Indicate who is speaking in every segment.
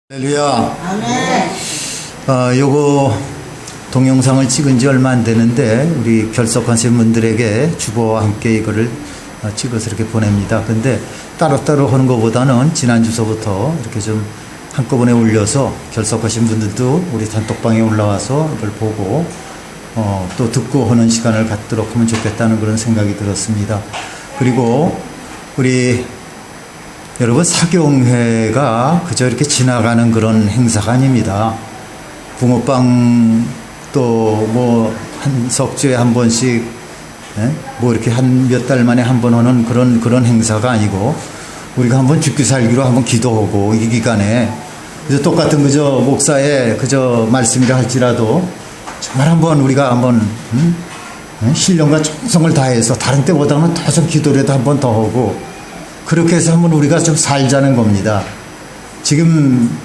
Speaker 1: 할렐루야.
Speaker 2: 아멘.
Speaker 1: 요거 동영상을 찍은 지 얼마 안 되는데 우리 결석하신 분들에게 주보와 함께 이거를 찍어서 이렇게 보냅니다. 근데 따로따로 하는 것보다는 지난주서부터 이렇게 좀 한꺼번에 올려서 결석하신 분들도 우리 단톡방에 올라와서 이걸 보고 또 듣고 하는 시간을 갖도록 하면 좋겠다는 그런 생각이 들었습니다. 그리고 우리 여러분, 사경회가 그저 이렇게 지나가는 그런 행사가 아닙니다. 붕어빵 또 뭐 한 석주에 한 번씩 뭐 이렇게 한 몇 달 만에 한 번 하는 그런 행사가 아니고, 우리가 한번 죽기 살기로 한번 기도하고 이 기간에 그저 똑같은 그저 목사의 그저 말씀이라 할지라도 정말 한번 우리가 한번 신령과 정성을 다해서 다른 때보다는 더 좀 기도라도 한번 더 하고, 그렇게 해서 한번 우리가 좀 살자는 겁니다. 지금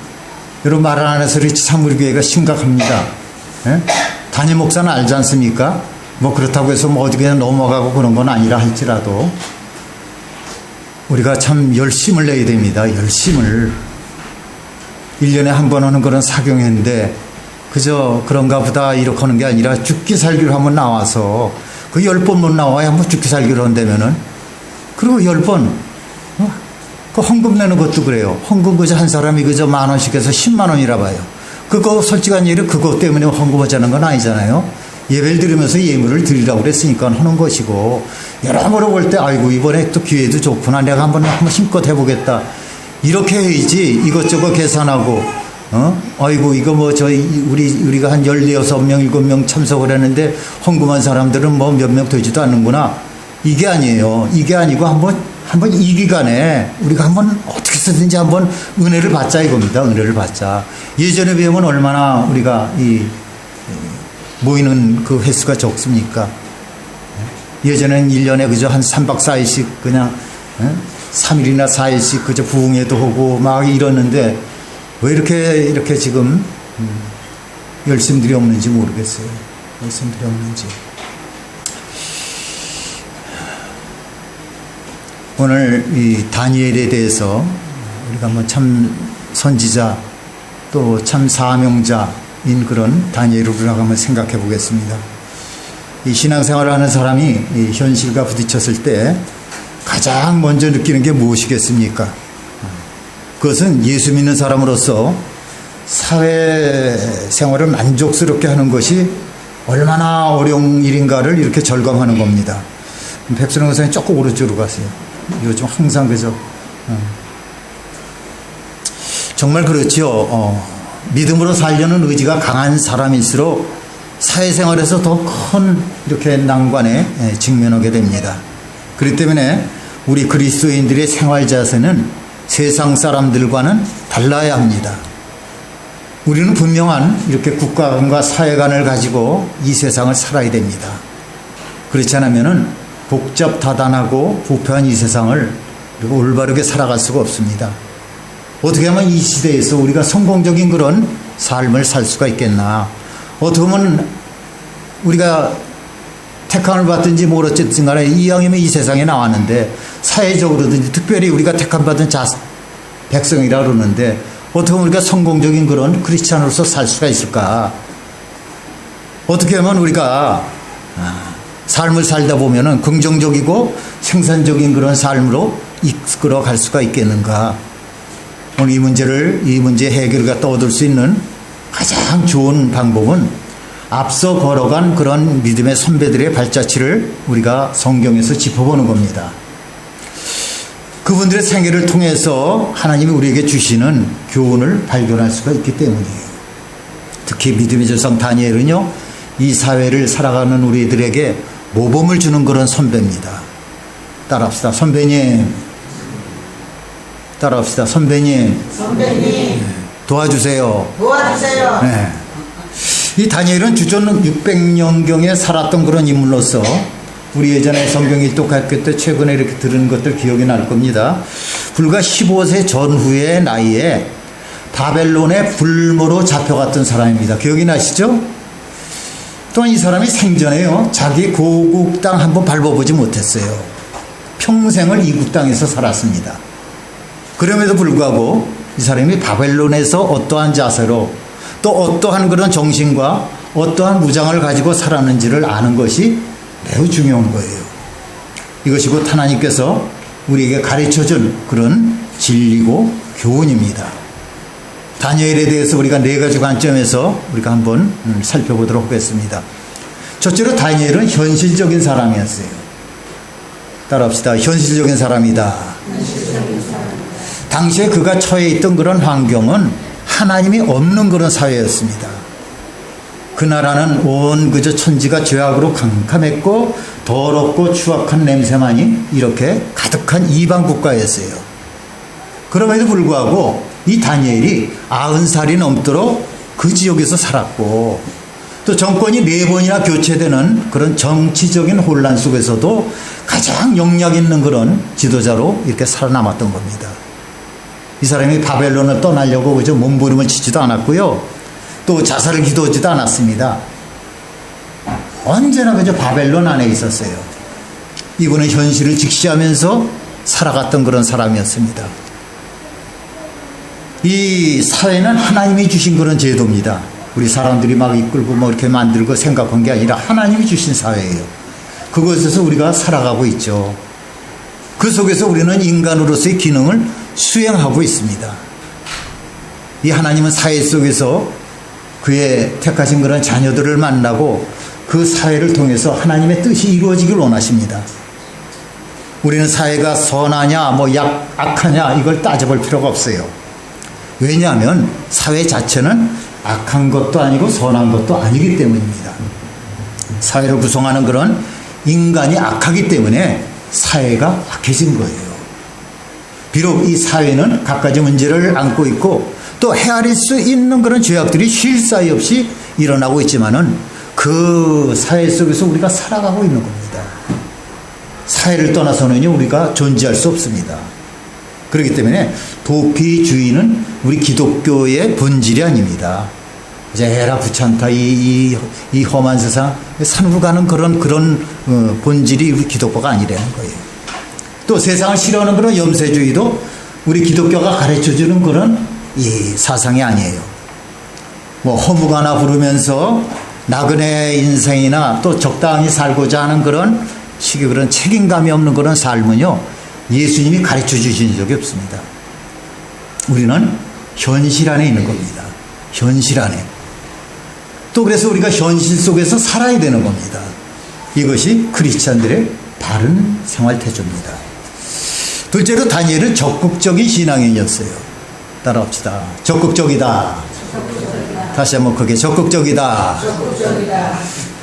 Speaker 1: 여러분 말 안 해서 참 우리 교회가 심각합니다. 담임 목사는 알지 않습니까? 뭐 그렇다고 해서 뭐 어디 그냥 넘어가고 그런 건 아니라 할지라도 우리가 참 열심을 내야 됩니다. 열심을. 1년에 한 번 하는 그런 사경회인데 그저 그런가 보다 이렇게 하는 게 아니라 죽기 살기로 한번 나와서 그 10번 못 나와야 한번 죽기 살기로 한다면은, 그리고 10번 그 헌금 내는 것도 그래요. 헌금 그저 한 사람이 그저 10,000원씩 해서 10만 원이라 봐요. 그거 솔직한 얘기로 그것 때문에 헌금하자는 건 아니잖아요. 예배를 드리면서 예물을 드리라고 그랬으니까 하는 것이고, 여러모로 볼 때 아이고 이번에 또 기회도 좋구나, 내가 한번 힘껏 해보겠다, 이렇게 해야지. 이것저것 계산하고 아이고 이거 뭐 우리가 한 16명 7명 참석을 했는데 헌금한 사람들은 뭐 몇 명 되지도 않는구나, 이게 아니에요. 이게 아니고 한번 이 기간에 우리가 한번 어떻게 쓰든지 한번 은혜를 받자 이겁니다. 은혜를 받자. 예전에 비하면 얼마나 우리가 모이는 그 횟수가 적습니까? 예전엔 1년에 그저 한 3박 4일씩 그냥 3일이나 4일씩 그저 부흥회도 하고 막 이러는데 왜 이렇게 지금 열심들이 없는지 모르겠어요. 열심들이 없는지. 오늘 이 다니엘에 대해서 우리가 뭐 참 선지자 또 참 사명자인 그런 다니엘을 우리가 한번 생각해 보겠습니다. 이 신앙생활을 하는 사람이 이 현실과 부딪혔을 때 가장 먼저 느끼는 게 무엇이겠습니까? 그것은 예수 믿는 사람으로서 사회생활을 만족스럽게 하는 것이 얼마나 어려운 일인가를 이렇게 절감하는 겁니다. 백선영 선생님 조금 오른쪽으로 가세요. 요즘 항상 그저 정말 그렇죠. 믿음으로 살려는 의지가 강한 사람일수록 사회생활에서 더 큰 이렇게 난관에 직면하게 됩니다. 그렇기 때문에 우리 그리스도인들의 생활 자세는 세상 사람들과는 달라야 합니다. 우리는 분명한 이렇게 국가관과 사회관을 가지고 이 세상을 살아야 됩니다. 그렇지 않으면은 복잡 다단하고 부패한 이 세상을 올바르게 살아갈 수가 없습니다. 어떻게 하면 이 시대에서 우리가 성공적인 그런 삶을 살 수가 있겠나? 어떻게 하면 우리가 택함을 받든지 뭘 어쨌든 간에 이왕이면 이 세상에 나왔는데 사회적으로든지 특별히 우리가 택함받은 백성이라 그러는데 어떻게 하면 우리가 성공적인 그런 크리스찬으로서 살 수가 있을까? 어떻게 하면 우리가 삶을 살다 보면은 긍정적이고 생산적인 그런 삶으로 이끌어 갈 수가 있겠는가? 오늘 이 문제 해결을 갖다 얻을 수 있는 가장 좋은 방법은 앞서 걸어간 그런 믿음의 선배들의 발자취를 우리가 성경에서 짚어보는 겁니다. 그분들의 생애를 통해서 하나님이 우리에게 주시는 교훈을 발견할 수가 있기 때문이에요. 특히 믿음의 조상 다니엘은요, 이 사회를 살아가는 우리들에게 모범을 주는 그런 선배입니다. 따라합시다. 선배님. 따라합시다. 선배님.
Speaker 2: 선배님.
Speaker 1: 도와주세요.
Speaker 2: 도와주세요.
Speaker 1: 네. 이 다니엘은 주전 600년경에 살았던 그런 인물로서 우리 예전에 성경 일독학교 때 최근에 이렇게 들은 것들 기억이 날 겁니다. 불과 15세 전후의 나이에 바벨론의 불모로 잡혀갔던 사람입니다. 기억이 나시죠? 또한 이 사람이 생전에요, 자기 고국 땅 한번 밟아보지 못했어요. 평생을 이국 땅에서 살았습니다. 그럼에도 불구하고 이 이 사람이 바벨론에서 어떠한 자세로 또 어떠한 그런 정신과 어떠한 무장을 가지고 살았는지를 아는 것이 매우 중요한 거예요. 이것이 곧 하나님께서 우리에게 가르쳐준 그런 진리고 교훈입니다. 다니엘에 대해서 우리가 네 가지 관점에서 우리가 한번 살펴보도록 하겠습니다. 첫째로 다니엘은 현실적인 사람이었어요. 따라합시다. 현실적인 사람이다. 당시에 그가 처해 있던 그런 환경은 하나님이 없는 그런 사회였습니다. 그 나라는 온 그저 천지가 죄악으로 캄캄했고 더럽고 추악한 냄새만이 이렇게 가득한 이방 국가였어요. 그럼에도 불구하고 이 다니엘이 90살이 넘도록 그 지역에서 살았고 또 정권이 4번이나 교체되는 그런 정치적인 혼란 속에서도 가장 영향 있는 그런 지도자로 이렇게 살아남았던 겁니다. 이 사람이 바벨론을 떠나려고 그저 몸부림을 치지도 않았고요. 또 자살을 기도하지도 않았습니다. 언제나 그저 바벨론 안에 있었어요. 이분은 현실을 직시하면서 살아갔던 그런 사람이었습니다. 이 사회는 하나님이 주신 그런 제도입니다. 우리 사람들이 막 이끌고 뭐 이렇게 만들고 생각한 게 아니라 하나님이 주신 사회예요. 그곳에서 우리가 살아가고 있죠. 그 속에서 우리는 인간으로서의 기능을 수행하고 있습니다. 이 하나님은 사회 속에서 그의 택하신 그런 자녀들을 만나고 그 사회를 통해서 하나님의 뜻이 이루어지길 원하십니다. 우리는 사회가 선하냐 뭐 악하냐 이걸 따져볼 필요가 없어요. 왜냐하면 사회 자체는 악한 것도 아니고 선한 것도 아니기 때문입니다. 사회를 구성하는 그런 인간이 악하기 때문에 사회가 악해진 거예요. 비록 이 사회는 갖가지 문제를 안고 있고 또 헤아릴 수 있는 그런 죄악들이 쉴 사이 없이 일어나고 있지만은 그 사회 속에서 우리가 살아가고 있는 겁니다. 사회를 떠나서는요 우리가 존재할 수 없습니다. 그렇기 때문에 도피주의는 우리 기독교의 본질이 아닙니다. 이제 에라 부찬타 이 험한 세상 산으로 가는 그런 본질이 우리 기독교가 아니라는 거예요. 또 세상을 싫어하는 그런 염세주의도 우리 기독교가 가르쳐주는 그런 이 사상이 아니에요. 뭐 허무가나 부르면서 나그네 인생이나 또 적당히 살고자 하는 그런 식의 그런 책임감이 없는 그런 삶은요 예수님이 가르쳐 주신 적이 없습니다. 우리는 현실 안에 있는 겁니다. 현실 안에. 또 그래서 우리가 현실 속에서 살아야 되는 겁니다. 이것이 크리스찬들의 바른 생활 태조입니다. 둘째로 다니엘은 적극적인 신앙인이었어요. 따라합시다. 적극적이다. 다시 한번 크게 적극적이다.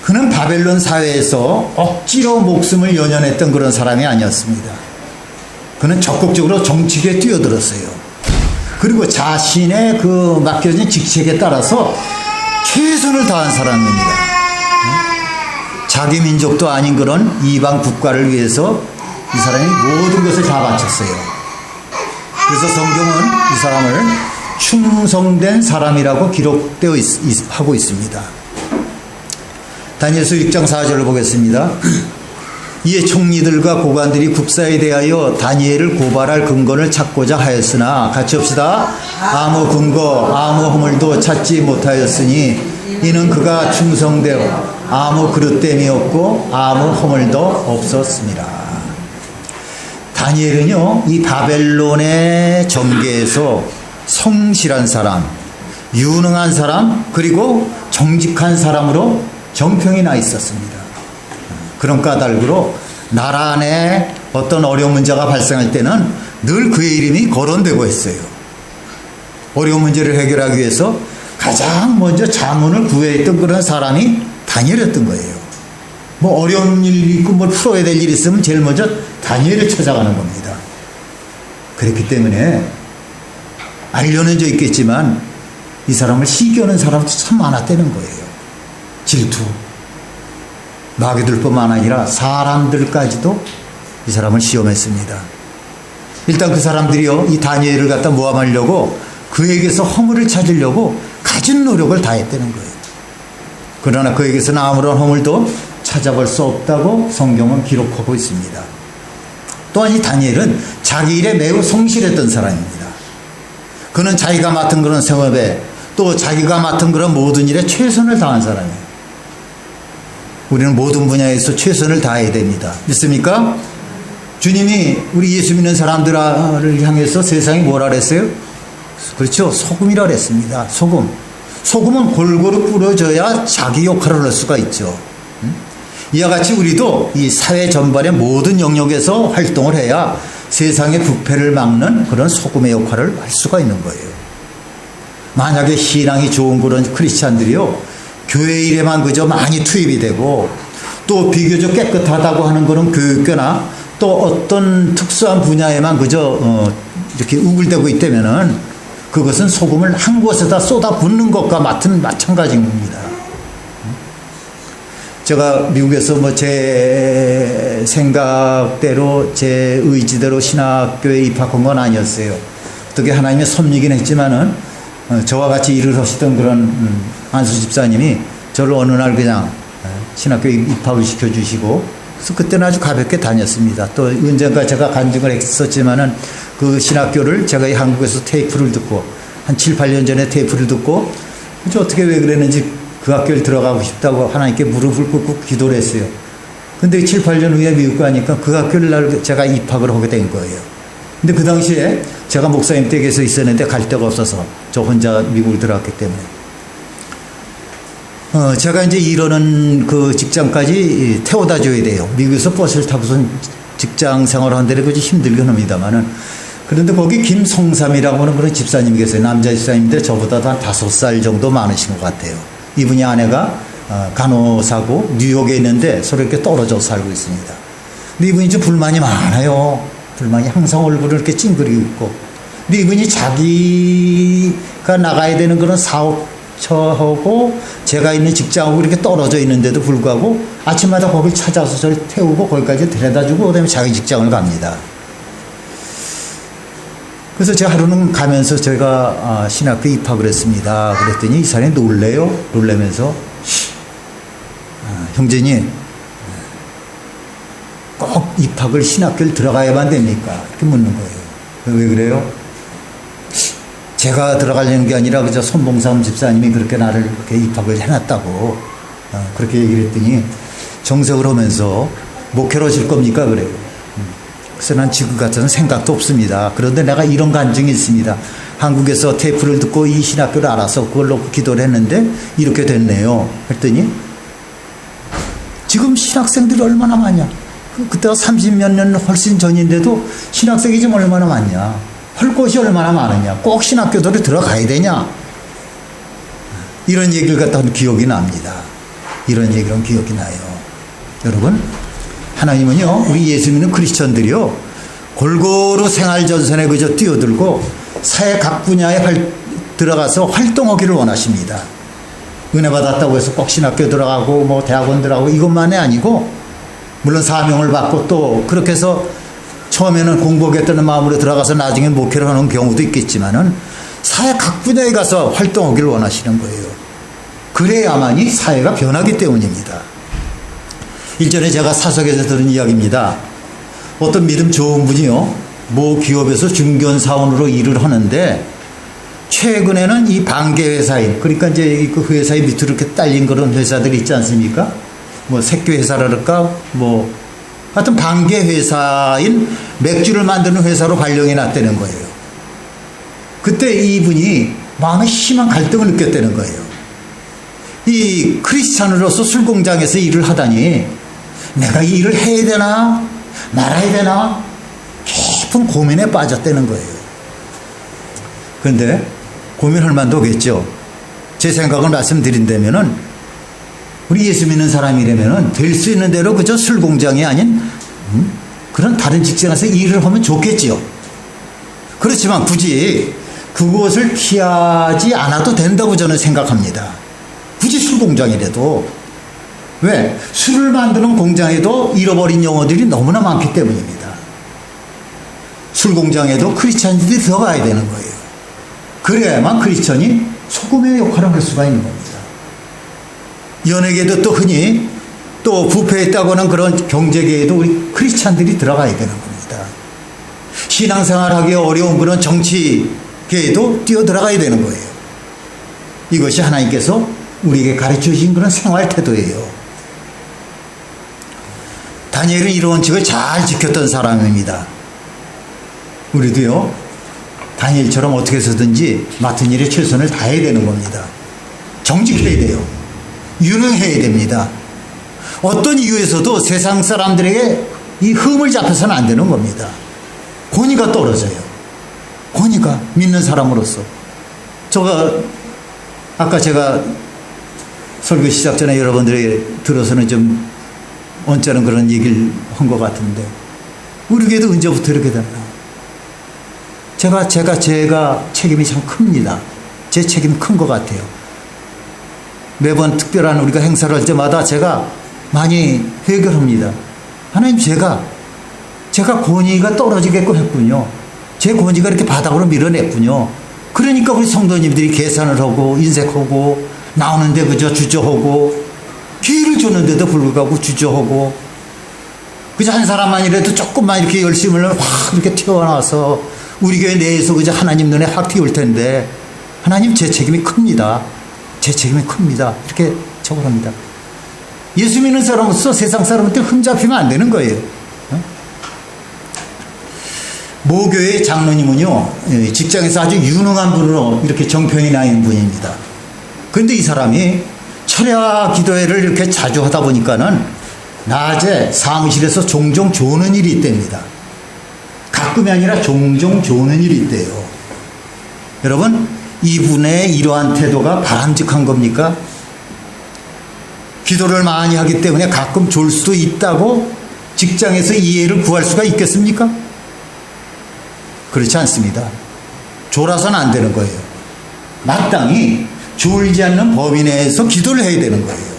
Speaker 1: 그는 바벨론 사회에서 억지로 목숨을 연연했던 그런 사람이 아니었습니다. 그는 적극적으로 정치계에 뛰어들었어요. 그리고 자신의 그 맡겨진 직책에 따라서 최선을 다한 사람입니다. 자기 민족도 아닌 그런 이방 국가를 위해서 이 사람이 모든 것을 다 바쳤어요. 그래서 성경은 이 사람을 충성된 사람이라고 기록되어 하고 있습니다. 다니엘서 6장 4절을 보겠습니다. 이에 총리들과 고관들이 국사에 대하여 다니엘을 고발할 근거를 찾고자 하였으나 같이 합시다. 아무 근거 아무 허물도 찾지 못하였으니 이는 그가 충성되어 아무 그릇됨이 없고 아무 허물도 없었습니다. 다니엘은요 이 바벨론의 정계에서 성실한 사람, 유능한 사람, 그리고 정직한 사람으로 정평이 나 있었습니다. 그런 까닭으로 나라 안에 어떤 어려운 문제가 발생할 때는 늘 그의 이름이 거론되고 있어요. 어려운 문제를 해결하기 위해서 가장 먼저 자문을 구해했던 그런 사람이 다니엘이었던 거예요. 뭐 어려운 일이 있고 뭘 풀어야 될 일이 있으면 제일 먼저 다니엘을 찾아가는 겁니다. 그렇기 때문에 알려는 져 있겠지만 이 사람을 시기하는 사람도 참 많았다는 거예요. 질투. 마귀들뿐만 아니라 사람들까지도 이 사람을 시험했습니다. 일단 그 사람들이요 이 다니엘을 갖다 모함하려고 그에게서 허물을 찾으려고 가진 노력을 다했다는 거예요. 그러나 그에게서는 아무런 허물도 찾아볼 수 없다고 성경은 기록하고 있습니다. 또한 이 다니엘은 자기 일에 매우 성실했던 사람입니다. 그는 자기가 맡은 그런 생업에 또 자기가 맡은 그런 모든 일에 최선을 다한 사람이에요. 우리는 모든 분야에서 최선을 다해야 됩니다. 믿습니까? 주님이 우리 예수 믿는 사람들을 향해서 세상이 뭐라 그랬어요? 그렇죠. 소금이라 그랬습니다. 소금. 소금은 골고루 뿌려져야 자기 역할을 할 수가 있죠. 이와 같이 우리도 이 사회 전반의 모든 영역에서 활동을 해야 세상의 부패를 막는 그런 소금의 역할을 할 수가 있는 거예요. 만약에 신앙이 좋은 그런 크리스찬들이요, 교회 일에만 그저 많이 투입이 되고 또 비교적 깨끗하다고 하는 그런 교육교나 또 어떤 특수한 분야에만 그저 이렇게 우글대고 있다면은 그것은 소금을 한 곳에다 쏟아 붓는 것과 마찬가지인 겁니다. 제가 미국에서 뭐 제 생각대로 제 의지대로 신학교에 입학한 건 아니었어요. 어떻게 하나님의 섭리긴 했지만은 저와 같이 일을 하시던 그런 안수 집사님이 저를 어느 날 그냥 신학교에 입학을 시켜주시고, 그래서 그때는 아주 가볍게 다녔습니다. 또 언젠가 제가 간증을 했었지만은 그 신학교를 제가 이 한국에서 테이프를 듣고 한 7, 8년 전에 테이프를 듣고 그저 어떻게 왜 그랬는지 그 학교를 들어가고 싶다고 하나님께 무릎을 꿇고 기도를 했어요. 근데 7, 8년 후에 미국 가니까 그 학교를 제가 입학을 하게 된 거예요. 근데 그 당시에 제가 목사님 댁에서 있었는데 갈 데가 없어서 저 혼자 미국을 들어갔기 때문에 제가 이제 일하는 그 직장까지 태워다 줘야 돼요. 미국에서 버스를 타고서 직장 생활하는 데는 그저 힘들긴 합니다만은, 그런데 거기 김성삼이라고 하는 그런 집사님이 계세요. 남자 집사님인데 저보다 한 5살 정도 많으신 것 같아요. 이분이 아내가 간호사고 뉴욕에 있는데 서로 이렇게 떨어져 살고 있습니다. 근데 이분이 좀 불만이 많아요. 불만이 항상 얼굴을 이렇게 찡그리고 있고. 근데 이분이 자기가 나가야 되는 그런 사업처하고 제가 있는 직장하고 이렇게 떨어져 있는데도 불구하고 아침마다 거길 찾아서 저를 태우고 거기까지 데려다주고 그다음에 자기 직장을 갑니다. 그래서 제가 하루는 가면서 제가 신학교 입학을 했습니다. 그랬더니 이 사람이 놀래요. 놀라면서 형제님 꼭 입학을 신학교를 들어가야만 됩니까? 이렇게 묻는 거예요. 왜 그래요? 제가 들어가려는 게 아니라 그저 손봉삼 집사님이 그렇게 나를 그렇게 입학을 해놨다고 그렇게 얘기를 했더니 정색을 하면서 목회로 하실 겁니까? 그래요. 그래서 난 지금 같은 생각도 없습니다. 그런데 내가 이런 간증이 있습니다. 한국에서 테이프를 듣고 이 신학교를 알아서 그걸 놓고 기도를 했는데 이렇게 됐네요. 했더니 지금 신학생들이 얼마나 많냐. 그때가 30몇 년 훨씬 전인데도 신학생이 지금 얼마나 많냐. 할 곳이 얼마나 많으냐. 꼭 신학교들을 들어가야 되냐. 이런 얘기를 갖다 한 기억이 납니다. 이런 얘기는 기억이 나요. 여러분, 하나님은요, 우리 예수 믿는 크리스천들이요, 골고루 생활전선에 그저 뛰어들고 사회 각 분야에 들어가서 활동하기를 원하십니다. 은혜 받았다고 해서 꼭 신학교 들어가고 뭐 대학원 들어가고 이것만이 아니고, 물론 사명을 받고 또 그렇게 해서 처음에는 공부하겠다는 마음으로 들어가서 나중에 목회를 하는 경우도 있겠지만은 사회 각 분야에 가서 활동하기를 원하시는 거예요. 그래야만이 사회가 변하기 때문입니다. 일전에 제가 사석에서 들은 이야기입니다. 어떤 믿음 좋은 분이요, 모 기업에서 중견사원으로 일을 하는데 최근에는 이 반개회사인, 그러니까 이제 그 회사의 밑으로 이렇게 딸린 그런 회사들이 있지 않습니까? 뭐 색교회사랄까, 뭐 하여튼 반개회사인 맥주를 만드는 회사로 발령이 났다는 거예요. 그때 이분이 마음에 심한 갈등을 느꼈다는 거예요. 이 크리스찬으로서 술공장에서 일을 하다니 내가 이 일을 해야 되나 말아야 되나 깊은 고민에 빠졌다는 거예요. 그런데 고민할 만도 겠죠. 제 생각을 말씀드린다면은 우리 예수 믿는 사람이라면은 될 수 있는 대로 그저 술공장이 아닌 그런 다른 직장에서 일을 하면 좋겠지요. 그렇지만 굳이 그것을 피하지 않아도 된다고 저는 생각합니다. 굳이 술공장이라도. 왜? 술을 만드는 공장에도 잃어버린 영혼들이 너무나 많기 때문입니다. 술공장에도 크리스찬들이 들어가야 되는 거예요. 그래야만 크리스찬이 소금의 역할을 할 수가 있는 겁니다. 연예계도 또 흔히 또 부패했다고 하는 그런 경제계에도 우리 크리스찬들이 들어가야 되는 겁니다. 신앙생활하기 어려운 그런 정치 교회도 뛰어들어가야 되는 거예요. 이것이 하나님께서 우리에게 가르쳐 주신 그런 생활 태도예요. 다니엘은 이런 원칙을 잘 지켰던 사람입니다. 우리도요, 다니엘처럼 어떻게 해서든지 맡은 일에 최선을 다해야 되는 겁니다. 정직해야 돼요. 유능해야 됩니다. 어떤 이유에서도 세상 사람들에게 이 흠을 잡혀서는 안 되는 겁니다. 권위가 떨어져요. 권위가 믿는 사람으로서. 아까 제가 설교 시작 전에 여러분들에게 들어서는 좀 언짢은 그런 얘기를 한 것 같은데, 우리 교회도 언제부터 이렇게 됐나? 제가 책임이 참 큽니다. 제 책임이 큰 것 같아요. 매번 특별한 우리가 행사를 할 때마다 제가 많이 회개합니다. 하나님, 제가 권위가 떨어지게끔 했군요. 제 권위가 이렇게 바닥으로 밀어냈군요. 그러니까 우리 성도님들이 계산을 하고 인색하고 나오는데 그저 주저하고 기회를 줬는데도 불구하고 주저하고, 그저 한 사람만이라도 조금만 이렇게 열심을 확 이렇게 튀어나와서 우리 교회 내에서 그저 하나님 눈에 확 띄울 텐데, 하나님, 제 책임이 큽니다. 제 책임이 큽니다. 이렇게 적어합니다. 예수 믿는 사람으로서 세상 사람한테 흠잡히면 안 되는 거예요. 모교의 장로님은요, 직장에서 아주 유능한 분으로 이렇게 정평이 나 있는 분입니다. 그런데 이 사람이 철야 기도회를 이렇게 자주 하다 보니까는 낮에 사무실에서 종종 조는 일이 있답니다. 가끔이 아니라 종종 조는 일이 있대요. 여러분, 이분의 이러한 태도가 바람직한 겁니까? 기도를 많이 하기 때문에 가끔 졸 수도 있다고 직장에서 이해를 구할 수가 있겠습니까? 그렇지 않습니다. 졸아서는 안 되는 거예요. 마땅히 졸지 않는 범위 내에서 기도를 해야 되는 거예요.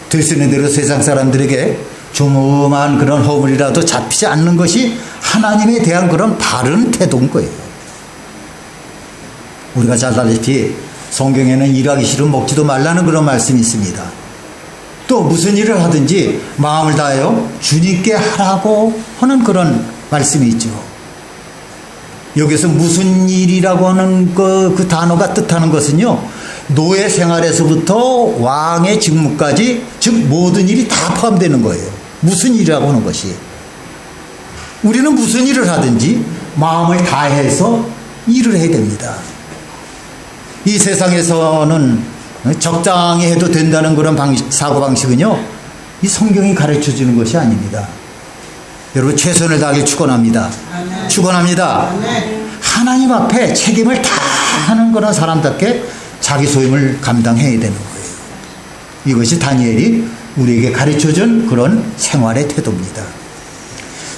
Speaker 1: 될 수 있는 대로 세상 사람들에게 조그마한 그런 허물이라도 잡히지 않는 것이 하나님에 대한 그런 바른 태도인 거예요. 우리가 잘 알다시피 성경에는 일하기 싫으면 먹지도 말라는 그런 말씀이 있습니다. 또 무슨 일을 하든지 마음을 다하여 주님께 하라고 하는 그런 말씀이 있죠. 여기서 무슨 일이라고 하는 그 단어가 뜻하는 것은요, 노예 생활에서부터 왕의 직무까지, 즉 모든 일이 다 포함되는 거예요. 무슨 일이라고 하는 것이. 우리는 무슨 일을 하든지 마음을 다해서 일을 해야 됩니다. 이 세상에서는 적당히 해도 된다는 그런 사고방식은요, 이 성경이 가르쳐 주는 것이 아닙니다. 여러분, 최선을 다하길 축원합니다. 축원합니다. 하나님 앞에 책임을 다하는 그런 사람답게 자기 소임을 감당해야 되는 거예요. 이것이 다니엘이 우리에게 가르쳐준 그런 생활의 태도입니다.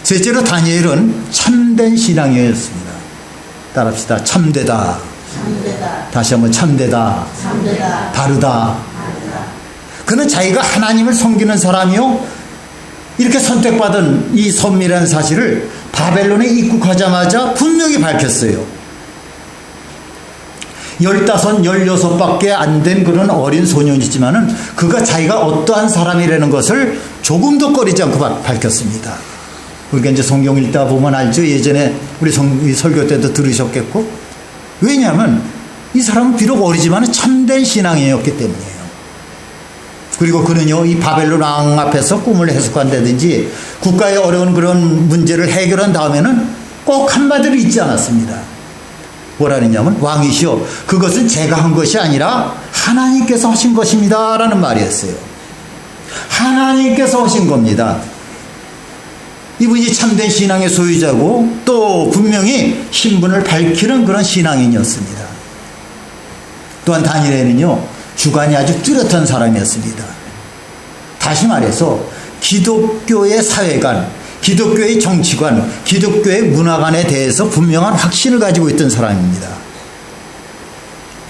Speaker 1: 셋째로, 다니엘은 참된 신앙이었습니다. 따라합시다. 참되다. 다시 한번 참되다. 바르다. 그는 자기가 하나님을 섬기는 사람이요, 이렇게 선택받은 이 선미라는 사실을 바벨론에 입국하자마자 분명히 밝혔어요. 15, 16밖에 안 된 그런 어린 소년이지만은 그가 자기가 어떠한 사람이라는 것을 조금도 꺼리지 않고 밝혔습니다. 우리가 이제 성경 읽다 보면 알죠. 예전에 우리 설교 때도 들으셨겠고. 왜냐하면 이 사람은 비록 어리지만 참된 신앙이었기 때문이에요. 그리고 그는요, 이 바벨론 왕 앞에서 꿈을 해석한다든지 국가의 어려운 그런 문제를 해결한 다음에는 꼭 한마디를 잊지 않았습니다. 뭐라 했냐면, 왕이시여, 그것은 제가 한 것이 아니라 하나님께서 하신 것입니다 라는 말이었어요. 하나님께서 하신 겁니다. 이분이 참된 신앙의 소유자고 또 분명히 신분을 밝히는 그런 신앙인이었습니다. 또한 다니엘은요, 주관이 아주 뚜렷한 사람이었습니다. 다시 말해서 기독교의 사회관, 기독교의 정치관, 기독교의 문화관에 대해서 분명한 확신을 가지고 있던 사람입니다.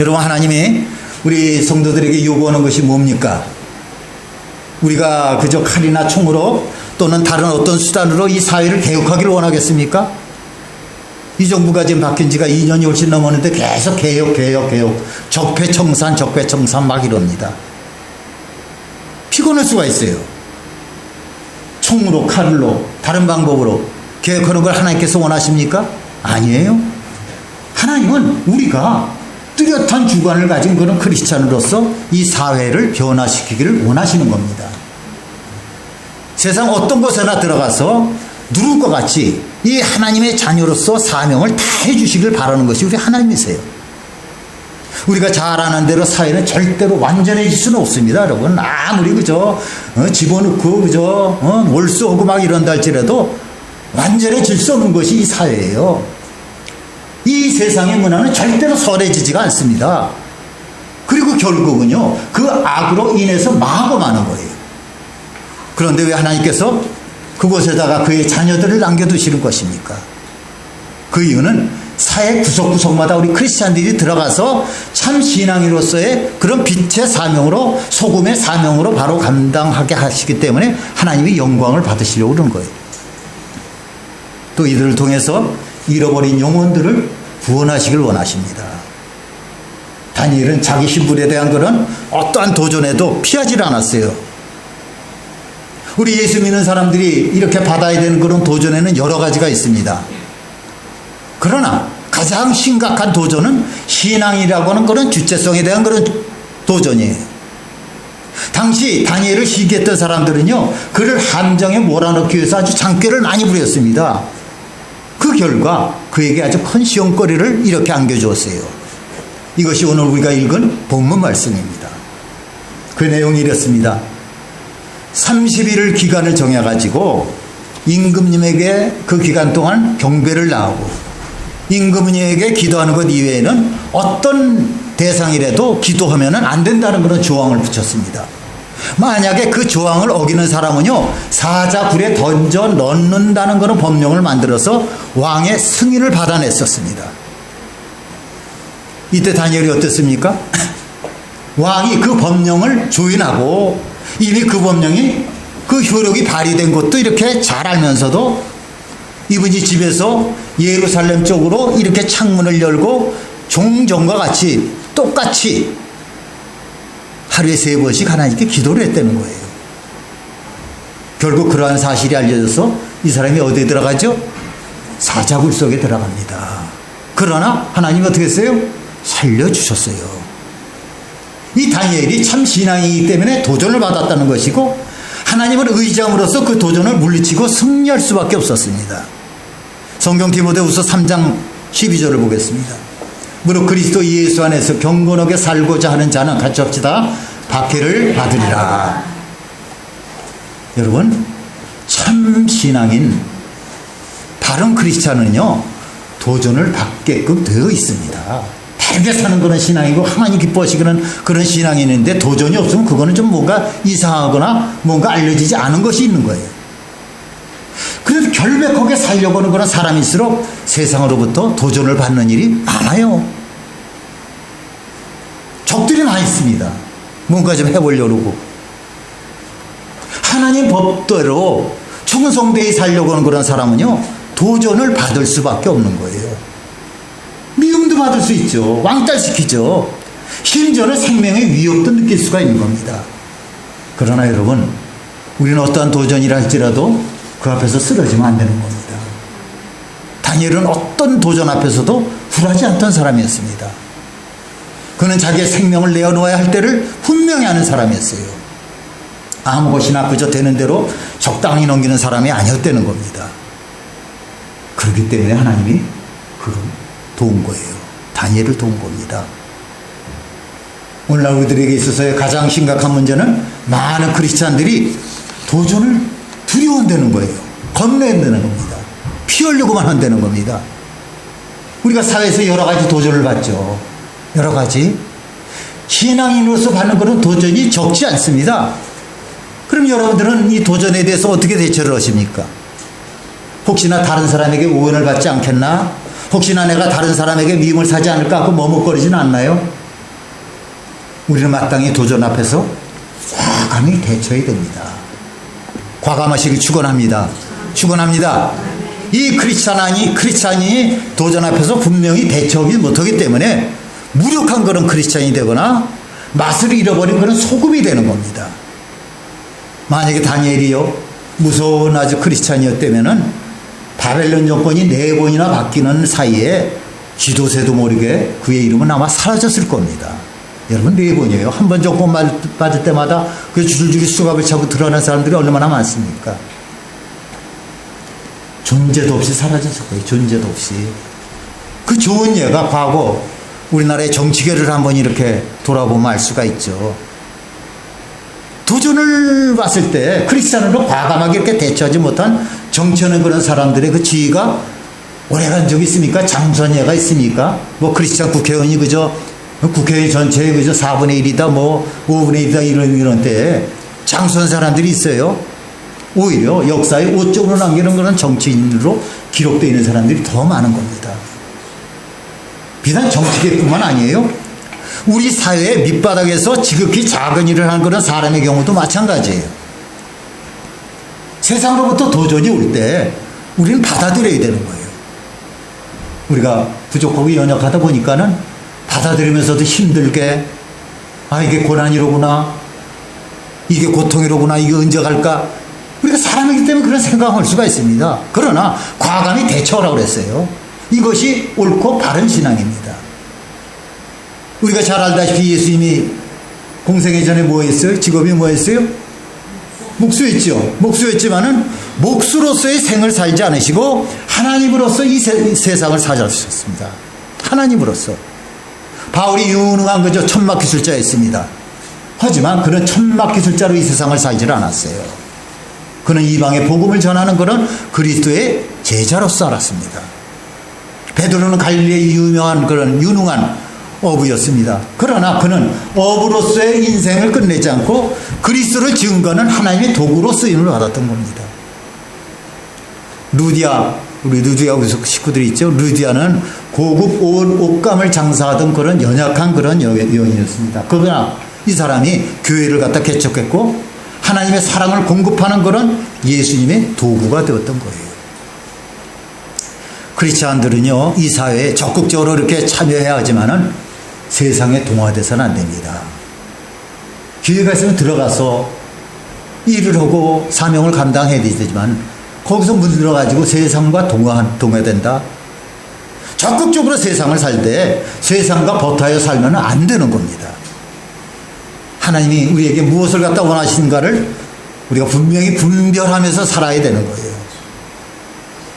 Speaker 1: 여러분, 하나님이 우리 성도들에게 요구하는 것이 뭡니까? 우리가 그저 칼이나 총으로 또는 다른 어떤 수단으로 이 사회를 개혁하기를 원하겠습니까? 이 정부가 지금 바뀐 지가 2년이 훨씬 넘었는데 계속 개혁, 적폐청산 막 이럽니다. 피곤할 수가 있어요. 총으로, 칼로, 다른 방법으로 개혁하는 걸 하나님께서 원하십니까? 아니에요. 하나님은 우리가 뚜렷한 주관을 가진 그런 크리스찬으로서 이 사회를 변화시키기를 원하시는 겁니다. 세상 어떤 곳에나 들어가서 누룩과 같이 이 하나님의 자녀로서 사명을 다 해주시길 바라는 것이 우리 하나님이세요. 우리가 잘 아는 대로 사회는 절대로 완전해질 수는 없습니다, 여러분. 아무리 그저 집어넣고 그저 몰수하고 막 이런다 할지라도 완전해질 수 없는 것이 이 사회예요. 이 세상의 문화는 절대로 선해지지가 않습니다. 그리고 결국은요, 그 악으로 인해서 망하고마는 거예요. 그런데 왜 하나님께서 그곳에다가 그의 자녀들을 남겨두시는 것입니까? 그 이유는 사회 구석구석마다 우리 크리스찬들이 들어가서 참 신앙인으로서의 그런 빛의 사명으로, 소금의 사명으로 바로 감당하게 하시기 때문에 하나님이 영광을 받으시려고 그러는 거예요. 또 이들을 통해서 잃어버린 영혼들을 구원하시길 원하십니다. 다니엘은 자기 신분에 대한 그런 어떠한 도전에도 피하지 않았어요. 우리 예수 믿는 사람들이 이렇게 받아야 되는 그런 도전에는 여러 가지가 있습니다. 그러나 가장 심각한 도전은 신앙이라고 하는 그런 주체성에 대한 그런 도전이에요. 당시 다니엘을 시기했던 사람들은요, 그를 함정에 몰아넣기 위해서 아주 장꾀를 많이 부렸습니다. 그 결과 그에게 아주 큰 시험거리를 이렇게 안겨주었어요. 이것이 오늘 우리가 읽은 본문 말씀입니다. 그 내용이 이렇습니다. 30일을 기간을 정해가지고 임금님에게 그 기간 동안 경배를 나오고 임금님에게 기도하는 것 이외에는 어떤 대상이라도 기도하면 안 된다는 그런 조항을 붙였습니다. 만약에 그 조항을 어기는 사람은요, 사자굴에 던져 넣는다는 그런 법령을 만들어서 왕의 승인을 받아냈었습니다. 이때 다니엘이 어땠습니까? 왕이 그 법령을 조인하고 이미 그 법령이 그 효력이 발휘된 것도 이렇게 잘 알면서도 이분이 집에서 예루살렘 쪽으로 이렇게 창문을 열고 종전과 같이 똑같이 하루에 3번씩 하나님께 기도를 했다는 거예요. 결국 그러한 사실이 알려져서 이 사람이 어디에 들어가죠? 사자굴 속에 들어갑니다. 그러나 하나님이 어떻게 했어요? 살려주셨어요. 이 다니엘이 참 신앙이기 때문에 도전을 받았다는 것이고, 하나님을 의지함으로써 그 도전을 물리치고 승리할 수밖에 없었습니다. 성경 디모데후서 3장 12절을 보겠습니다. 무릇 그리스도 예수 안에서 경건하게 살고자 하는 자는 같이 합시다. 박해를 받으리라. 여러분, 참 신앙인 바른 크리스찬은요, 도전을 받게끔 되어 있습니다. 다르게 사는 그런 신앙이고 하나님 기뻐하시는 그런 신앙인인데 도전이 없으면 그거는 좀 뭔가 이상하거나 뭔가 알려지지 않은 것이 있는 거예요. 그래도 결백하게 살려고 하는 그런 사람일수록 세상으로부터 도전을 받는 일이 많아요. 적들이 많이 있습니다. 뭔가 좀 해보려고 하고. 하나님 법대로 충성되이 살려고 하는 그런 사람은요, 도전을 받을 수밖에 없는 거예요. 미움도 받을 수 있죠. 왕따시키죠. 심지어는 생명의 위협도 느낄 수가 있는 겁니다. 그러나 여러분, 우리는 어떠한 도전이라 할지라도 그 앞에서 쓰러지면 안 되는 겁니다. 다니엘은 어떤 도전 앞에서도 굴하지 않던 사람이었습니다. 그는 자기의 생명을 내어놓아야 할 때를 분명히 아는 사람이었어요. 아무 것이나 그저 되는 대로 적당히 넘기는 사람이 아니었다는 겁니다. 그렇기 때문에 하나님이 그를 도운 거예요. 다니엘을 도운 겁니다. 오늘날 우리들에게 있어서의 가장 심각한 문제는 많은 크리스찬들이 도전을 두려워한다는 거예요. 겁내한다는 겁니다. 피하려고만 한다는 겁니다. 우리가 사회에서 여러 가지 도전을 받죠. 여러 가지. 신앙인으로서 받는 그런 도전이 적지 않습니다. 그럼 여러분들은 이 도전에 대해서 어떻게 대처를 하십니까? 혹시나 다른 사람에게 오해를 받지 않겠나? 혹시나 내가 다른 사람에게 미움을 사지 않을까 하고 머뭇거리지는 않나요? 우리는 마땅히 도전 앞에서 과감히 대처해야 됩니다. 과감하시길 축원합니다. 축원합니다. 이 크리스찬이 도전 앞에서 분명히 대처하지 못하기 때문에 무력한 그런 크리스찬이 되거나 맛을 잃어버린 그런 소금이 되는 겁니다. 만약에 다니엘이요, 무서운 아주 크리스찬이었다면은 바벨론 정권이 4번이나 바뀌는 사이에 기도새도 모르게 그의 이름은 아마 사라졌을 겁니다. 여러분, 4번이에요. 한 번 정권 받을 때마다 그 줄줄이 수갑을 차고 드러난 사람들이 얼마나 많습니까? 존재도 없이 사라졌을 거예요. 존재도 없이. 그 좋은 예가 과거 우리나라의 정치계를 한번 이렇게 돌아보면 알 수가 있죠. 도전을 봤을 때 크리스찬으로 과감하게 이렇게 대처하지 못한 정치하는 그런 사람들의 그 지위가 오래간 적이 있습니까? 장선예가 있습니까? 뭐 크리스찬 국회의원이 그저 국회의원 전체의 그저 4분의 1이다 뭐 5분의 1이다 이런 때 장수한 사람들이 있어요. 오히려 역사에 오점으로 남기는 그런 정치인으로 기록되어 있는 사람들이 더 많은 겁니다. 비단 정치계뿐만 아니에요. 우리 사회의 밑바닥에서 지극히 작은 일을 하는 그런 사람의 경우도 마찬가지예요. 세상으로부터 도전이 올 때 우리는 받아들여야 되는 거예요. 우리가 부족하고 연약하다 보니까는 받아들이면서도 힘들게, 아, 이게 고난이로구나, 이게 고통이로구나, 이게 언제 갈까. 우리가 사람이기 때문에 그런 생각을 할 수가 있습니다. 그러나 과감히 대처하라고 그랬어요. 이것이 옳고 바른 신앙입니다. 우리가 잘 알다시피 예수님이 공생애 전에 뭐 했어요? 직업이 뭐 했어요? 목수였죠. 목수였지만은 목수로서의 생을 살지 않으시고 하나님으로서 이 세상을 사셨습니다. 하나님으로서. 바울이 유능한 그저 천막 기술자였습니다. 하지만 그는 천막 기술자로 이 세상을 살지 않았어요. 그는 이방의 복음을 전하는 그런 그리스도의 제자로서 살았습니다. 베드로는 갈릴리의 유명한 그런 유능한 어부였습니다. 그러나 그는 어부로서의 인생을 끝내지 않고 그리스도를 증거하는 하나님의 도구로 쓰임을 받았던 겁니다. 루디아, 우리 루디아 식구들이 있죠. 루디아는 고급 옷감을 장사하던 그런 연약한 그런 여인이었습니다. 그러나 이 사람이 교회를 갖다 개척했고 하나님의 사랑을 공급하는 그런 예수님의 도구가 되었던 거예요. 크리스찬들은요, 이 사회에 적극적으로 이렇게 참여해야 하지만은 세상에 동화돼서는 안 됩니다. 기회가 있으면 들어가서 일을 하고 사명을 감당해야 되지만 거기서 물들어가지고 세상과 동화된다. 적극적으로 세상을 살 때 세상과 버타여 살면 안 되는 겁니다. 하나님이 우리에게 무엇을 갖다 원하시는가를 우리가 분명히 분별하면서 살아야 되는 거예요.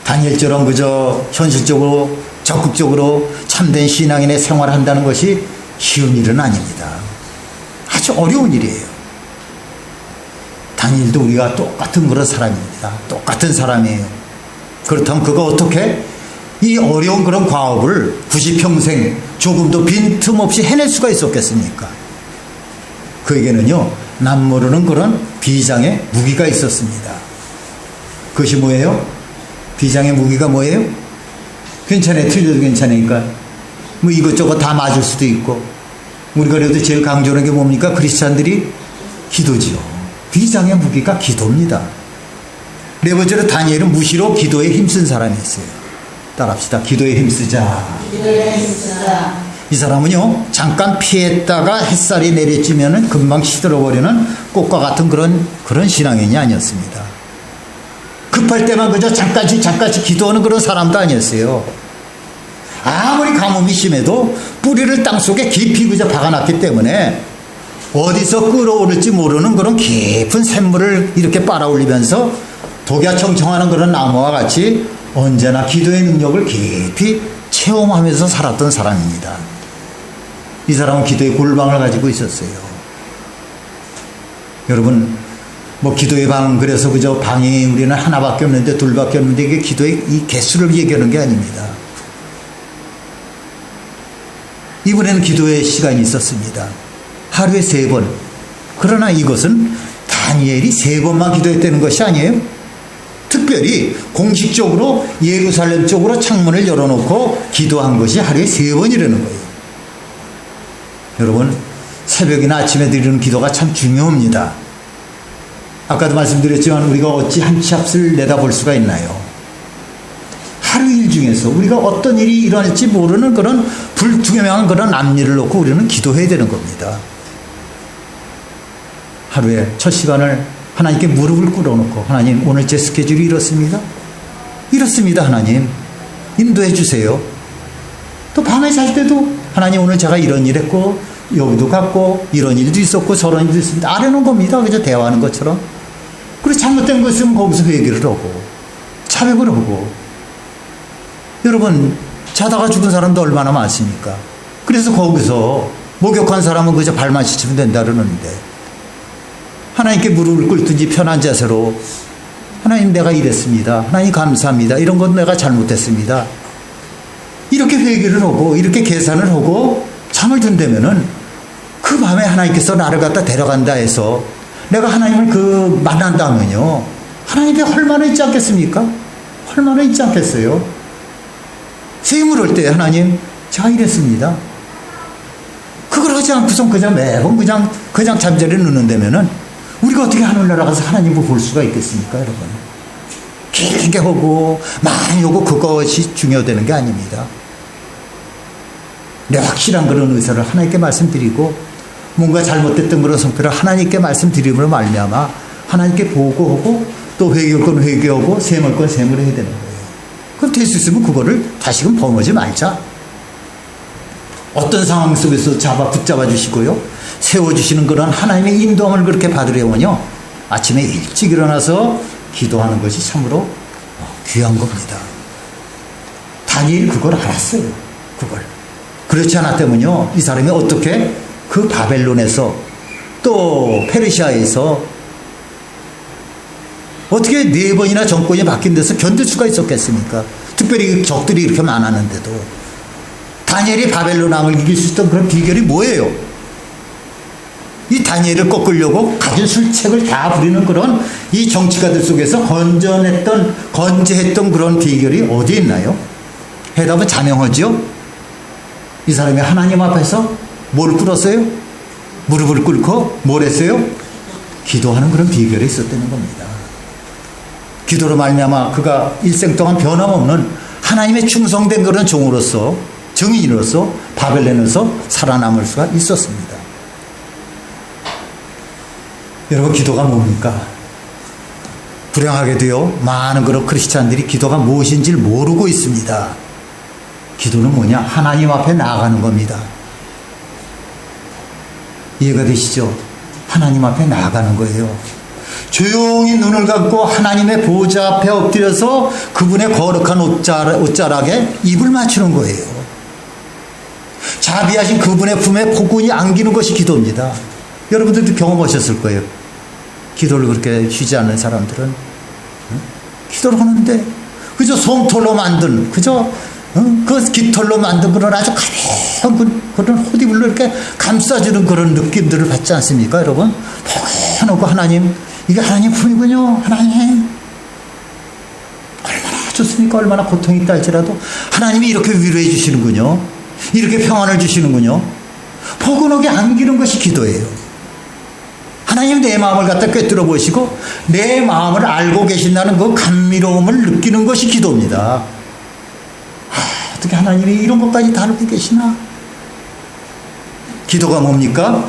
Speaker 1: 다니엘처럼 그저 현실적으로 적극적으로 참된 신앙인의 생활을 한다는 것이 쉬운 일은 아닙니다. 아주 어려운 일이에요. 다니엘도 우리가 똑같은 그런 사람입니다. 똑같은 사람이에요. 그렇다면 그가 어떻게 이 어려운 그런 과업을 90평생 조금도 빈틈없이 해낼 수가 있었겠습니까? 그에게는요, 남모르는 그런 비장의 무기가 있었습니다. 그것이 뭐예요? 비장의 무기가 뭐예요? 괜찮아요. 틀려도 괜찮으니까. 뭐 이것저것 다 맞을 수도 있고. 우리가 그래도 제일 강조하는 게 뭡니까? 크리스찬들이 기도지요. 비장의 무기가 기도입니다. 네 번째로 다니엘은 무시로 기도에 힘쓴 사람이었어요. 따라합시다. 기도에 힘쓰자.
Speaker 2: 기도에 힘쓰자.
Speaker 1: 이 사람은요, 잠깐 피했다가 햇살이 내리쬐면은 금방 시들어버리는 꽃과 같은 그런 신앙인이 아니었습니다. 급할 때만 그저 잠깐씩 기도하는 그런 사람도 아니었어요. 아무리 가뭄이 심해도 뿌리를 땅속에 깊이 그저 박아놨기 때문에 어디서 끓어오를지 모르는 그런 깊은 샘물을 이렇게 빨아올리면서 독야청청하는 그런 나무와 같이 언제나 기도의 능력을 깊이 체험하면서 살았던 사람입니다. 이 사람은 기도의 골방을 가지고 있었어요. 여러분, 뭐 기도의 방, 그래서 그저 방이 우리는 하나밖에 없는데 둘밖에 없는데 이게 기도의 이 개수를 얘기하는 게 아닙니다. 이번에는 기도의 시간이 있었습니다. 하루에 3번. 그러나 이것은 다니엘이 3번만 기도했다는 것이 아니에요. 특별히 공식적으로 예루살렘 쪽으로 창문을 열어놓고 기도한 것이 하루에 3번이라는 거예요. 여러분, 새벽이나 아침에 드리는 기도가 참 중요합니다. 아까도 말씀드렸지만 우리가 어찌 한 치 앞을 내다볼 수가 있나요? 하루 일 중에서 우리가 어떤 일이 일어날지 모르는 그런 불투명한 그런 앞일을 놓고 우리는 기도해야 되는 겁니다. 하루에 첫 시간을 하나님께 무릎을 꿇어놓고, 하나님, 오늘 제 스케줄이 이렇습니다. 이렇습니다. 하나님 인도해 주세요. 또 밤에 잘 때도 하나님 오늘 제가 이런 일 했고 여기도 갔고 이런 일도 있었고 저런 일도 있습니다. 알아놓은 겁니다. 그저 대화하는 것처럼. 그리고 잘못된 거 있으면 거기서 회개를 하고 자백을 하고. 여러분 자다가 죽은 사람도 얼마나 많습니까? 그래서 거기서 목욕한 사람은 그저 발만 씻으면 된다 그러는데 하나님께 무릎을 꿇든지 편한 자세로 하나님 내가 이랬습니다. 하나님 감사합니다. 이런 건 내가 잘못했습니다. 이렇게 회개를 하고 이렇게 계산을 하고 잠을 든다면은 그 밤에 하나님께서 나를 갖다 데려간다 해서 내가 하나님을 만난다면요. 하나님께 헐만하 있지 않겠습니까? 헐만하 있지 않겠어요? 세임을 할 때 하나님 제가 이랬습니다. 그걸 하지 않고선 그냥 매번 그냥 잠자리에 누는다면은 우리가 어떻게 하늘나라 가서 하나님을 볼 수가 있겠습니까, 여러분? 길게 하고 많이 하고 그것이 중요되는 게 아닙니다. 내 확실한 그런 의사를 하나님께 말씀드리고 뭔가 잘못됐던 그런 성패를 하나님께 말씀드림으로 말미암아 하나님께 보고하고 또 회개할 건 회개하고 셈할 건 셈을 해야 되는 거예요. 그럼 될 수 있으면 그거를 다시금 범하지 말자. 어떤 상황 속에서 붙잡아 주시고요. 세워주시는 그런 하나님의 인도함을 그렇게 받으려면요. 아침에 일찍 일어나서 기도하는 것이 참으로 귀한 겁니다. 다니엘이 그걸 알았어요. 그걸. 그렇지 않았다면요. 이 사람이 어떻게 그 바벨론에서 또 페르시아에서 어떻게 4번이나 정권이 바뀐 데서 견딜 수가 있었겠습니까? 특별히 적들이 이렇게 많았는데도. 다니엘이 바벨론 왕을 이길 수 있던 그런 비결이 뭐예요? 이 다니엘을 꺾으려고 가진 술책을 다 부리는 그런 이 정치가들 속에서 건재했던 그런 비결이 어디에 있나요? 해답은 자명하죠? 이 사람이 하나님 앞에서 뭘 꿇었어요? 무릎을 꿇고 뭘 했어요? 기도하는 그런 비결이 있었다는 겁니다. 기도로 말미암아 그가 일생 동안 변함없는 하나님의 충성된 그런 종으로서 증인으로서 바벨론에서 살아남을 수가 있었습니다. 여러분 기도가 뭡니까? 불행하게도요 많은 그런 크리스찬들이 기도가 무엇인지를 모르고 있습니다. 기도는 뭐냐? 하나님 앞에 나아가는 겁니다. 이해가 되시죠? 하나님 앞에 나아가는 거예요. 조용히 눈을 감고 하나님의 보좌 앞에 엎드려서 그분의 거룩한 옷자락에 입을 맞추는 거예요. 자비하신 그분의 품에 포근히 안기는 것이 기도입니다. 여러분들도 경험하셨을 거예요. 기도를 그렇게 쉬지 않는 사람들은 기도를 하는데 그저 솜털로 만든 그 깃털로 만든 그런 아주 가벼운 그런 호디불로 이렇게 감싸주는 그런 느낌들을 받지 않습니까, 여러분? 포근하고 하나님, 이게 하나님 품이군요. 하나님 얼마나 좋습니까? 얼마나 고통이 있다 할지라도 하나님이 이렇게 위로해 주시는군요. 이렇게 평안을 주시는군요. 포근하게 안기는 것이 기도예요. 하나님 내 마음을 갖다 꿰뚫어 보시고 내 마음을 알고 계신다는 그 감미로움을 느끼는 것이 기도입니다. 어떻게 하나님이 이런 것까지 다 알고 계시나? 기도가 뭡니까?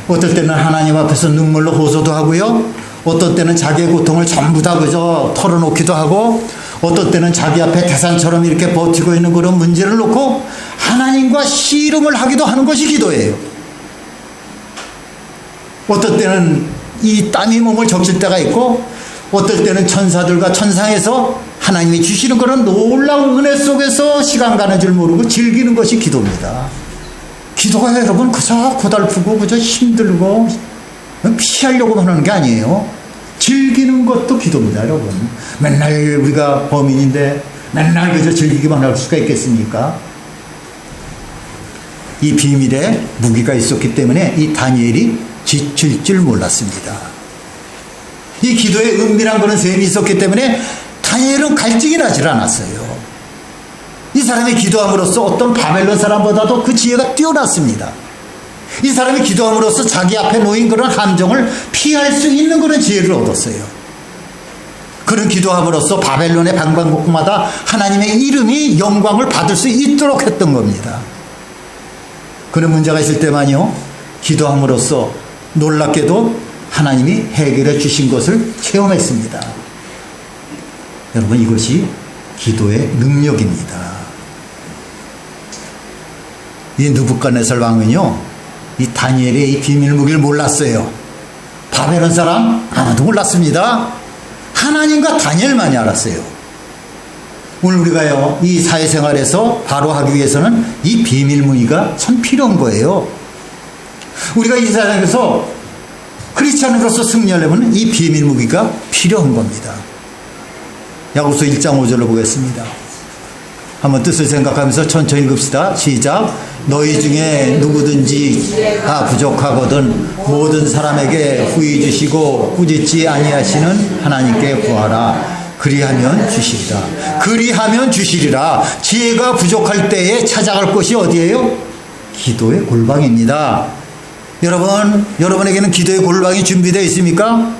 Speaker 1: 어떨 때는 하나님 앞에서 눈물로 호소도 하고요. 어떤 때는 자기의 고통을 전부 다 그저 털어놓기도 하고 어떤 때는 자기 앞에 태산처럼 이렇게 버티고 있는 그런 문제를 놓고 하나님과 씨름을 하기도 하는 것이 기도예요. 어떤 때는 이 땀이 몸을 적실 때가 있고 어떨 때는 천사들과 천상에서 하나님이 주시는 그런 놀라운 은혜 속에서 시간 가는 줄 모르고 즐기는 것이 기도입니다. 기도가 여러분 그저 고달프고 그저 힘들고 피하려고 하는 게 아니에요. 즐기는 것도 기도입니다, 여러분. 맨날 우리가 범인인데 맨날 그저 즐기기만 할 수가 있겠습니까? 이 비밀에 무기가 있었기 때문에 이 다니엘이 지칠 줄 몰랐습니다. 이 기도에 은밀한 그런 셈이 있었기 때문에 다니엘은 갈증이 나질 않았어요. 이 사람이 기도함으로써 어떤 바벨론 사람보다도 그 지혜가 뛰어났습니다. 이 사람이 기도함으로써 자기 앞에 놓인 그런 함정을 피할 수 있는 그런 지혜를 얻었어요. 그런 기도함으로써 바벨론의 방방곡곡마다 하나님의 이름이 영광을 받을 수 있도록 했던 겁니다. 그런 문제가 있을 때만요 기도함으로써 놀랍게도 하나님이 해결해 주신 것을 체험했습니다. 여러분, 이것이 기도의 능력입니다. 이 느부갓네살 왕은요, 이 다니엘의 이 비밀 무기를 몰랐어요. 바벨론 사람 아무도 몰랐습니다. 하나님과 다니엘만이 알았어요. 오늘 우리가요, 이 사회생활에서 바로 하기 위해서는 이 비밀 무기가 참 필요한 거예요. 우리가 이 세상에서 크리스찬으로서 승리하려면 이 비밀 무기가 필요한 겁니다. 야고보서 1장 5절을 보겠습니다. 한번 뜻을 생각하면서 천천히 읽읍시다. 시작. 너희 중에 누구든지 다 부족하거든 모든 사람에게 후히 주시고 꾸짖지 아니하시는 하나님께 구하라. 그리하면 주시리라. 그리하면 주시리라. 지혜가 부족할 때에 찾아갈 곳이 어디예요? 기도의 골방입니다. 여러분에게는 기도의 골방이 준비되어 있습니까?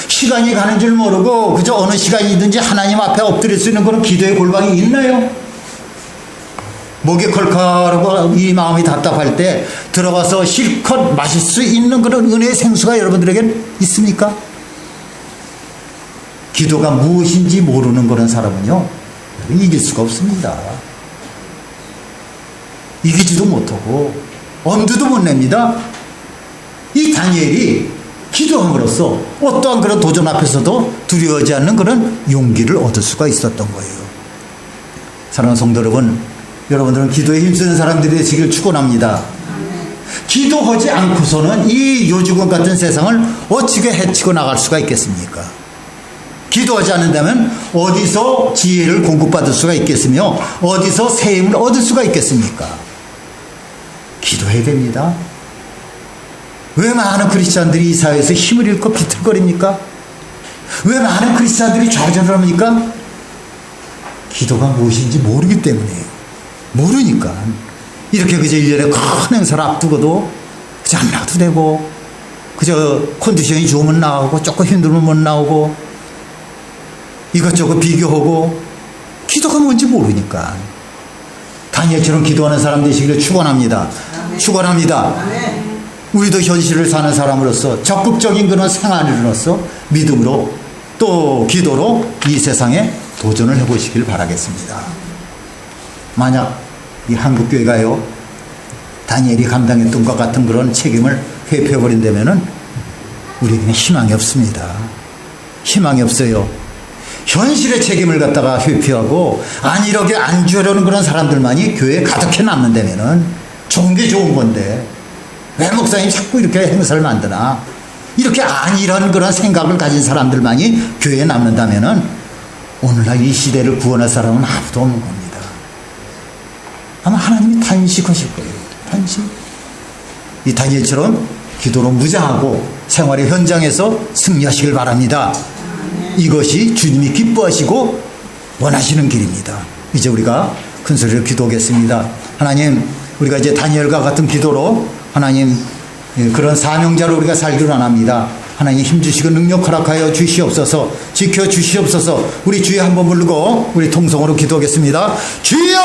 Speaker 1: 시간이 가는 줄 모르고 그저 어느 시간이든지 하나님 앞에 엎드릴 수 있는 그런 기도의 골방이 있나요? 목이 컬컬하고 이 마음이 답답할 때 들어가서 실컷 마실 수 있는 그런 은혜의 생수가 여러분들에게 있습니까? 기도가 무엇인지 모르는 그런 사람은요, 이길 수가 없습니다. 이기지도 못하고 엄두도 못 냅니다. 이 다니엘이 기도함으로써 어떠한 그런 도전 앞에서도 두려워하지 않는 그런 용기를 얻을 수가 있었던 거예요. 사랑하는 성도 여러분, 여러분들은 기도에 힘쓰는 사람들이 되시길 축원합니다. 기도하지 않고서는 이 요지금 같은 세상을 어떻게 헤치고 나갈 수가 있겠습니까? 기도하지 않는다면 어디서 지혜를 공급받을 수가 있겠으며 어디서 새 힘을 얻을 수가 있겠습니까? 기도해야 됩니다. 왜 많은 크리스찬들이 이 사회에서 힘을 잃고 비틀거립니까? 왜 많은 크리스찬들이 좌절을 합니까? 기도가 무엇인지 모르기 때문이에요. 모르니까. 이렇게 그저 1년에 큰 행사를 앞두고도 그저 안 나가도 되고, 그저 컨디션이 좋으면 나오고, 조금 힘들면 못 나오고, 이것저것 비교하고, 기도가 뭔지 모르니까. 다니엘처럼 기도하는 사람 되시기를 축원합니다. 축원합니다. 우리도 현실을 사는 사람으로서 적극적인 그런 생활으로서 믿음으로 또 기도로 이 세상에 도전을 해보시길 바라겠습니다. 만약 이 한국교회가요, 다니엘이 감당했던 것 같은 그런 책임을 회피해버린다면은 우리에게는 희망이 없습니다. 희망이 없어요. 현실의 책임을 갖다가 회피하고 안일하게 안주하려는 그런 사람들만이 교회에 가득해 남는다면은 좋은 게 좋은 건데, 왜 목사님 자꾸 이렇게 행사를 만드나? 이렇게 안일한 그런 생각을 가진 사람들만이 교회에 남는다면은 오늘날 이 시대를 구원할 사람은 아무도 없는 겁니다. 아마 하나님이 단식하실 거예요. 단식. 이 다니엘처럼 기도로 무장하고 생활의 현장에서 승리하시길 바랍니다. 이것이 주님이 기뻐하시고 원하시는 길입니다. 이제 우리가 큰 소리로 기도하겠습니다. 하나님, 우리가 이제 다니엘과 같은 기도로 하나님 그런 사명자로 우리가 살기를 원합니다. 하나님 힘주시고 능력 허락하여 주시옵소서. 지켜주시옵소서. 우리 주여 한번 부르고 우리 통성으로 기도하겠습니다. 주여!